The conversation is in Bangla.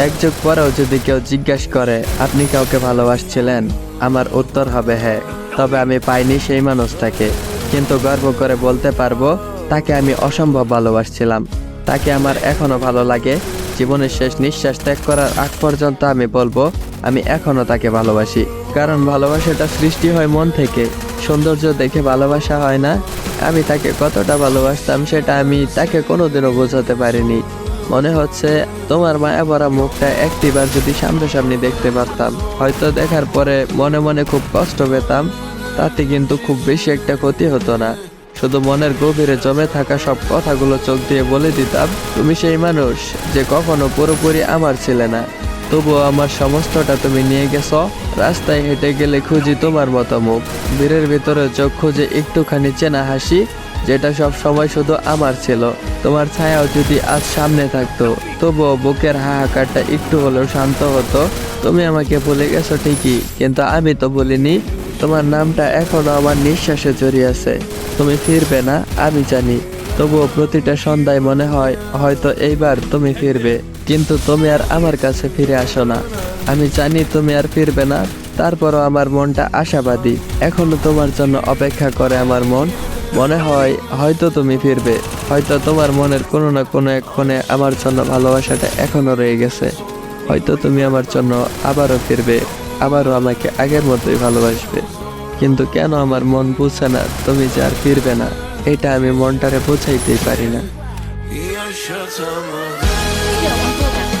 এক যুগ পরেও যদি কেউ জিজ্ঞাসা করে আপনি কাউকে ভালোবাসছিলেন, আমার উত্তর হবে হ্যাঁ। তবে আমি পাইনি সেই মানুষটাকে, কিন্তু গর্ব করে বলতে পারবো তাকে আমি অসম্ভব ভালোবাসছিলাম। তাকে আমার এখনো ভালো লাগে। জীবনের শেষ নিঃশ্বাস ত্যাগ করার আগ পর্যন্ত আমি বলবো আমি এখনো তাকে ভালোবাসি। কারণ ভালোবাসাটা সৃষ্টি হয় মন থেকে, সৌন্দর্য দেখে ভালোবাসা হয় না। আমি তাকে কতটা ভালোবাসতাম সেটা আমি তাকে কোনোদিনও বোঝাতে পারিনি। মনে হচ্ছে তোমার মায়া ভরা মুখটা একটিবার যদি সামনাসামনি দেখতে পারতাম, হয়তো দেখার পরে মনে মনে খুব কষ্ট পেতাম, তাতে কিন্তু খুব বেশি একটা ক্ষতি হতো না। শুধু মনের গভীরে জমে থাকা সব কথাগুলো চোখ দিয়ে বলে দিতাম তুমি সেই মানুষ যে কখনো পুরোপুরি আমার ছিলে না, তবুও আমার সমস্তটা তুমি নিয়ে গেছো। রাস্তায় হেঁটে গেলে খুঁজি তোমার মতো মুখ, ভিড়ের ভিতরে চোখ খুঁজে একটুখানি চেনা হাসি, যেটা সব সময় শুধু আমার ছিল। তোমার ছায়াও যদি আজ সামনে থাকতো, তবুও বুকের হাহাকারটা একটু হলেও শান্ত হতো। তুমি আমাকে ভুলে গেছো ঠিকই, কিন্তু আমি তো বলিনি। তোমার নামটা এখনো আমার নিঃশ্বাসে জড়িয়ে আছে। তুমি ফিরবে না আমি জানি, তবুও প্রতিটা সন্ধ্যায় মনে হয় হয়তো এইবার তুমি ফিরবে, কিন্তু তুমি আর আমার কাছে ফিরে আসো না। আমি জানি তুমি আর ফিরবে না, তারপরও আমার মনটা আশাবাদী। এখনো তোমার জন্য অপেক্ষা করে আমার মন। মনে হয় হয়তো তুমি ফিরবে, হয়তো তোমার মনের কোনো না কোনো এক কোণে আমার জন্য ভালোবাসাটা এখনো রয়ে গেছে। হয়তো তুমি আমার জন্য আবারও ফিরবে, আবারও আমাকে আগের মতোই ভালোবাসবে। কিন্তু কেন আমার মন বুঝছে না তুমি যে আর ফিরবে না, এটা আমি মনটারে বোঝাইতেই পারি না।有王座感。